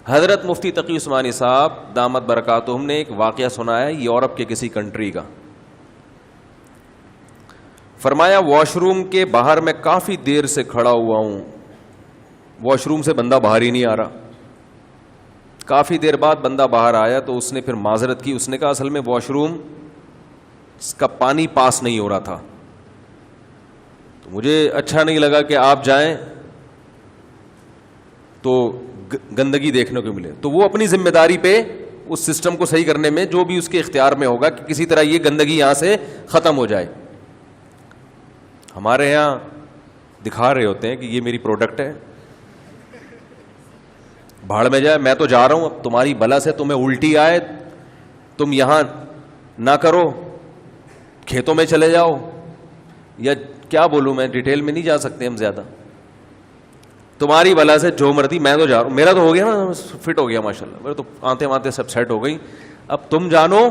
حضرت مفتی تقی عثمانی صاحب دامت برکاتہم نے ایک واقعہ سنایا یورپ کے کسی کنٹری کا. فرمایا واش روم کے باہر میں کافی دیر سے کھڑا ہوا ہوں, واش روم سے بندہ باہر ہی نہیں آ رہا. کافی دیر بعد بندہ باہر آیا تو اس نے پھر معذرت کی. اس نے کہا اصل میں واش روم کا پانی پاس نہیں ہو رہا تھا, تو مجھے اچھا نہیں لگا کہ آپ جائیں تو گندگی دیکھنے کو ملے. تو وہ اپنی ذمہ داری پہ اس سسٹم کو صحیح کرنے میں جو بھی اس کے اختیار میں ہوگا کہ کسی طرح یہ گندگی یہاں سے ختم ہو جائے. ہمارے یہاں دکھا رہے ہوتے ہیں کہ یہ میری پروڈکٹ ہے, بھاڑ میں جائے, میں تو جا رہا ہوں, اب تمہاری بلا سے تمہیں الٹی آئے تم یہاں نہ کرو, کھیتوں میں چلے جاؤ, یا کیا بولوں میں, ڈیٹیل میں نہیں جا سکتے ہم زیادہ. تمہاری بلا سے جو مرضی, میں تو جا رہا ہوں, میرا تو ہو گیا نا, فٹ ہو گیا ماشاءاللہ, میرے تو آنتے وانتے سب سیٹ ہو گئی, اب تم جانو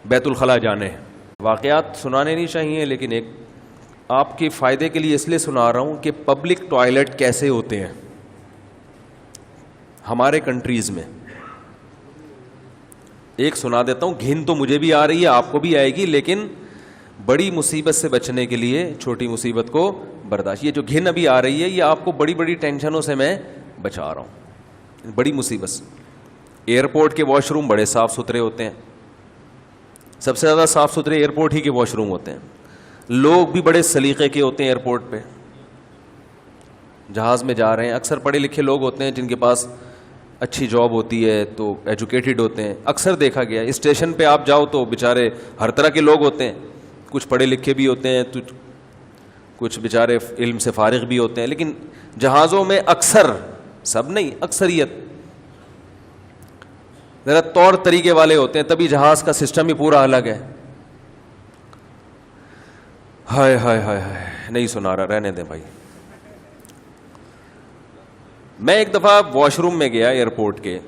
بیت الخلا جانے. واقعات سنانے نہیں چاہیے, لیکن ایک آپ کے فائدے کے لیے اس لیے سنا رہا ہوں کہ پبلک ٹوائلٹ کیسے ہوتے ہیں ہمارے کنٹریز میں. ایک سنا دیتا ہوں, گھن تو مجھے بھی آ رہی ہے, آپ کو بھی آئے گی, لیکن بڑی مصیبت سے بچنے کے لیے چھوٹی مصیبت کو برداشت. یہ جو گھن ابھی آ رہی ہے یہ آپ کو بڑی بڑی ٹینشنوں سے میں بچا رہا ہوں, بڑی مصیبت سے. ایئرپورٹ کے واش روم بڑے صاف ستھرے ہوتے ہیں, سب سے زیادہ صاف ستھرے ایئرپورٹ ہی کے واش روم ہوتے ہیں. لوگ بھی بڑے سلیقے کے ہوتے ہیں ایئرپورٹ پہ. جہاز میں جا رہے ہیں, اکثر پڑھے لکھے لوگ ہوتے ہیں جن کے پاس اچھی جاب ہوتی ہے, تو ایجوکیٹڈ ہوتے ہیں. اکثر دیکھا گیا اسٹیشن پہ آپ جاؤ تو بیچارے ہر طرح کے لوگ ہوتے ہیں, کچھ پڑھے لکھے بھی ہوتے ہیں, تو کچھ بیچارے علم سے فارغ بھی ہوتے ہیں. لیکن جہازوں میں اکثر, سب نہیں, اکثریت ذرا طور طریقے والے ہوتے ہیں, تبھی جہاز کا سسٹم ہی پورا الگ ہے. ہائے ہائے ہائے ہائے, نہیں سنا رہا, رہنے دیں بھائی. میں ایک دفعہ واش روم میں گیا ایئرپورٹ کے,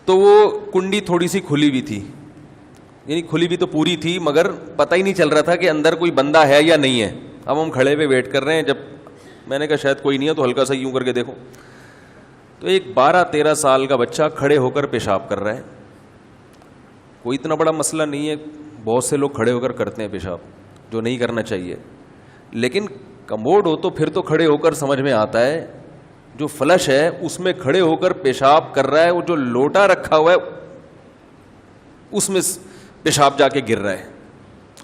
تو وہ کنڈی تھوڑی سی کھلی ہوئی تھی, یعنی کھلی بھی تو پوری تھی, مگر پتہ ہی نہیں چل رہا تھا کہ اندر کوئی بندہ ہے یا نہیں ہے. اب ہم کھڑے ہوئے ویٹ کر رہے ہیں, جب میں نے کہا شاید کوئی نہیں ہے تو ہلکا سا یوں کر کے دیکھو, تو ایک 12-13 سال کا بچہ کھڑے ہو کر پیشاب کر رہا ہے. کوئی اتنا بڑا مسئلہ نہیں ہے, بہت سے لوگ کھڑے ہو کر کرتے ہیں پیشاب, جو نہیں کرنا چاہیے. لیکن کموڈ ہو تو پھر تو کھڑے ہو کر سمجھ میں آتا ہے. جو فلش ہے اس میں کھڑے ہو کر پیشاب کر رہا ہے, وہ جو لوٹا رکھا ہوا ہے اس میں پیشاب جا کے گر رہا ہے,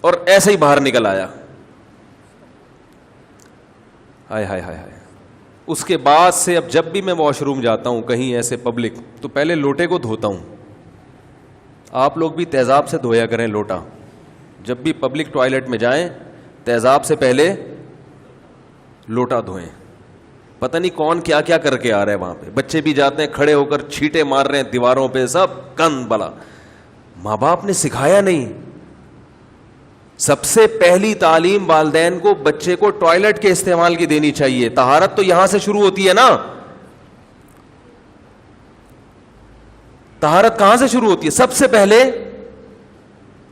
اور ایسے ہی باہر نکل آیا. ہائے ہائے ہائے ہائے. اس کے بعد سے اب جب بھی میں واش روم جاتا ہوں کہیں ایسے پبلک, تو پہلے لوٹے کو دھوتا ہوں. آپ لوگ بھی تیزاب سے دھویا کریں لوٹا. جب بھی پبلک ٹوائلٹ میں جائیں تیزاب سے پہلے لوٹا دھوئیں. پتہ نہیں کون کیا کیا کر کے آ رہا ہے وہاں پہ. بچے بھی جاتے ہیں کھڑے ہو کر چھینٹے مار رہے ہیں دیواروں پہ, سب کن بلا. ماں باپ نے سکھایا نہیں. سب سے پہلی تعلیم والدین کو بچے کو ٹوائلٹ کے استعمال کی دینی چاہیے. طہارت تو یہاں سے شروع ہوتی ہے نا. طہارت کہاں سے شروع ہوتی ہے؟ سب سے پہلے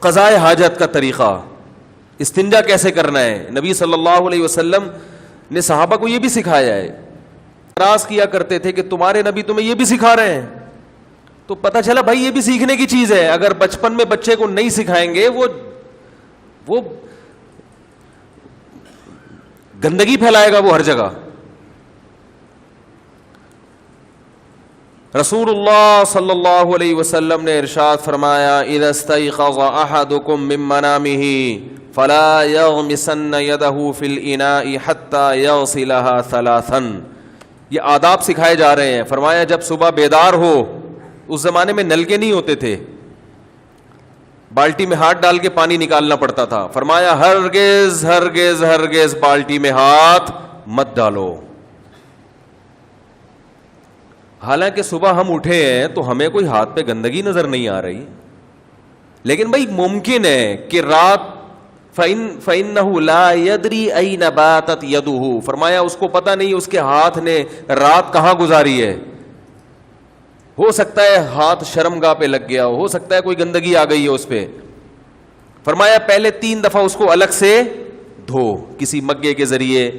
قضاء حاجت کا طریقہ, استنجا کیسے کرنا ہے. نبی صلی اللہ علیہ وسلم نے صحابہ کو یہ بھی سکھایا ہے. اعتراض کیا کرتے تھے کہ تمہارے نبی تمہیں یہ بھی سکھا رہے ہیں, تو پتہ چلا بھائی یہ بھی سیکھنے کی چیز ہے. اگر بچپن میں بچے کو نہیں سکھائیں گے, وہ گندگی پھیلائے گا وہ ہر جگہ. رسول اللہ صلی اللہ علیہ وسلم نے ارشاد فرمایا, اذا استيقظ احدكم من منامه فلا يغمسن يده في الاناء حتى يغسلها ثلاثا. یہ آداب سکھائے جا رہے ہیں. فرمایا جب صبح بیدار ہو, اس زمانے میں نل کے نہیں ہوتے تھے, بالٹی میں ہاتھ ڈال کے پانی نکالنا پڑتا تھا. فرمایا ہرگز ہرگز ہرگز بالٹی میں ہاتھ مت ڈالو. حالانکہ صبح ہم اٹھے ہیں تو ہمیں کوئی ہاتھ پہ گندگی نظر نہیں آ رہی, لیکن بھائی ممکن ہے کہ رات فَإِنَّهُ لَا يَدْرِي أَيْنَ بَاتَتْ يَدُهُ. فرمایا اس کو پتہ نہیں اس کے ہاتھ نے رات کہاں گزاری ہے. ہو سکتا ہے ہاتھ شرمگاہ پہ لگ گیا ہو سکتا ہے کوئی گندگی آ گئی ہے اس پہ. فرمایا پہلے 3 دفعہ اس کو الگ سے دھو, کسی مگے کے ذریعے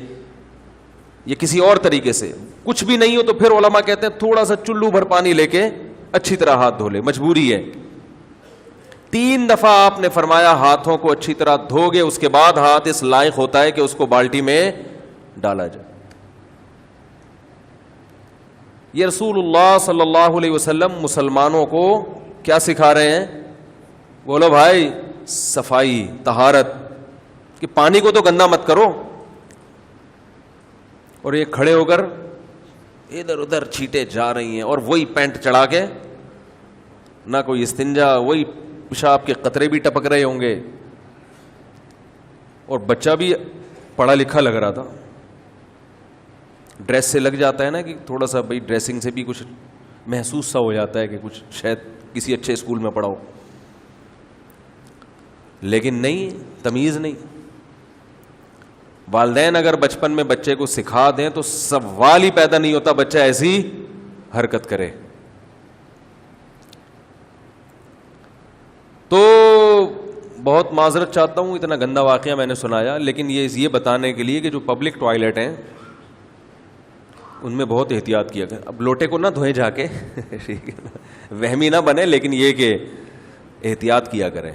یا کسی اور طریقے سے. کچھ بھی نہیں ہو تو پھر علماء کہتے ہیں تھوڑا سا چلو بھر پانی لے کے اچھی طرح ہاتھ دھو لے, مجبوری ہے. 3 دفعہ آپ نے فرمایا ہاتھوں کو اچھی طرح دھو گے, اس کے بعد ہاتھ اس لائق ہوتا ہے کہ اس کو بالٹی میں ڈالا جائے. یہ رسول اللہ صلی اللہ علیہ وسلم مسلمانوں کو کیا سکھا رہے ہیں؟ بولو بھائی, صفائی, طہارت, کہ پانی کو تو گندا مت کرو. اور یہ کھڑے ہو کر ادھر ادھر چھینٹیں جا رہی ہیں, اور وہی پینٹ چڑھا کے, نہ کوئی استنجا, وہی پیشاب کے قطرے بھی ٹپک رہے ہوں گے. اور بچہ بھی پڑھا لکھا لگ رہا تھا, ڈریس سے لگ جاتا ہے نا کہ تھوڑا سا بھائی ڈریسنگ سے بھی کچھ محسوس سا ہو جاتا ہے کہ کچھ شاید کسی اچھے اسکول میں پڑھا ہو, لیکن نہیں, تمیز نہیں. والدین اگر بچپن میں بچے کو سکھا دیں تو سوال ہی پیدا نہیں ہوتا بچہ ایسی حرکت کرے. تو بہت معذرت چاہتا ہوں, اتنا گندا واقعہ میں نے سنایا, لیکن یہ بتانے کے لیے کہ جو پبلک ٹوائلٹ ہیں ان میں بہت احتیاط کیا کریں. اب لوٹے کو نہ دھوئیں جا کے, وہمی نہ بنے, لیکن یہ کہ احتیاط کیا کریں.